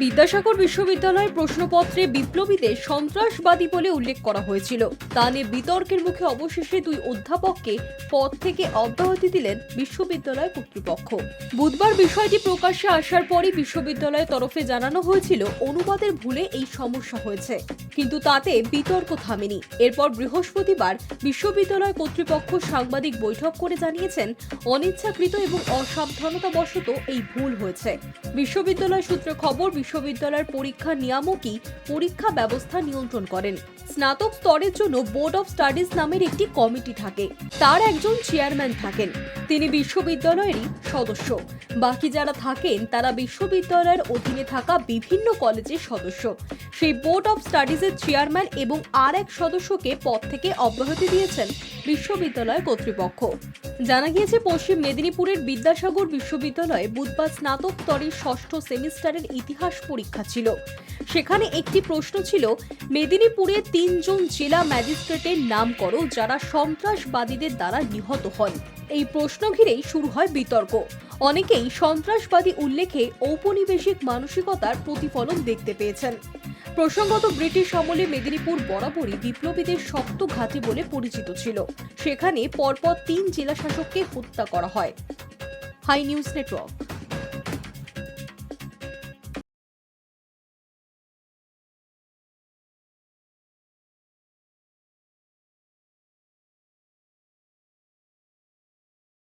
বিদ্যাসাগর বিশ্ববিদ্যালয়ের প্রশ্নপত্রে বিপ্লবীদের সন্ত্রাসবাদী বলে উল্লেখ করা হয়েছিল। তা নিয়ে বিতর্কের মুখে অবশেষে দুই অধ্যাপককে পদ থেকে অব্যাহতি দিলেন বিশ্ববিদ্যালয় কর্তৃপক্ষ। বুধবার বিষয়টি প্রকাশ্যে আসার পরই বিশ্ববিদ্যালয়ের তরফে জানানো হয়েছিল অনুবাদের ভুলে এই সমস্যা হয়েছে, কিন্তু তাতে বিতর্ক থামেনি। এরপর বৃহস্পতিবার বিশ্ববিদ্যালয় কর্তৃপক্ষ সাংবাদিক বৈঠক করে জানিয়েছেন অনিচ্ছাকৃত এবং অসাবধানতাবশত এই ভুল হয়েছে। বিশ্ববিদ্যালয় সূত্রে খবর, বিশ্ববিদ্যালয়ের পরীক্ষা নিয়ামকই পরীক্ষা ব্যবস্থা নিয়ন্ত্রণ করেন। স্নাতক স্তরের জন্য বোর্ড অফ স্টাডিজ নামের একটি কমিটি থাকে, তার একজন চেয়ারম্যান থাকেন, তিনি বিশ্ববিদ্যালয়েরই সদস্য। বাকি যারা থাকেন তারা বিশ্ববিদ্যালয়ের অধীনে থাকা বিভিন্ন কলেজের সদস্য। সেই বোর্ড অফ স্টাডিজের চেয়ারম্যান এবং আর এক সদস্যকে পদ থেকে অব্যাহতি দিয়েছেন বিশ্ববিদ্যালয় কর্তৃপক্ষ। জানা গিয়েছে, পশ্চিম মেদিনীপুরের বিদ্যাসাগর বিশ্ববিদ্যালয়ে বুধবার স্নাতক স্তরের ষষ্ঠ সেমিস্টারের ইতিহাস পরীক্ষা ছিল। সেখানে একটি প্রশ্ন ছিল, মেদিনীপুরে ৩ জন জেলা ম্যাজিস্ট্রেটের নাম করো যারা সন্ত্রাসবাদীদের দ্বারা নিহত হন। এই প্রশ্ন ঘিরেই শুরু হয় বিতর্ক। অনেকেই সন্ত্রাসবাদী উল্লেখে ঔপনিবেশিক মানসিকতার প্রতিফলন দেখতে পেয়েছেন। প্রসঙ্গত, ব্রিটিশ আমলে মেদিনীপুর বরাবরই বিপ্লবীদের শক্ত ঘাঁটি বলে পরিচিত ছিল। সেখানে পরপর ৩ জেলা শাসককে হত্যা করা হয়। Hi news network.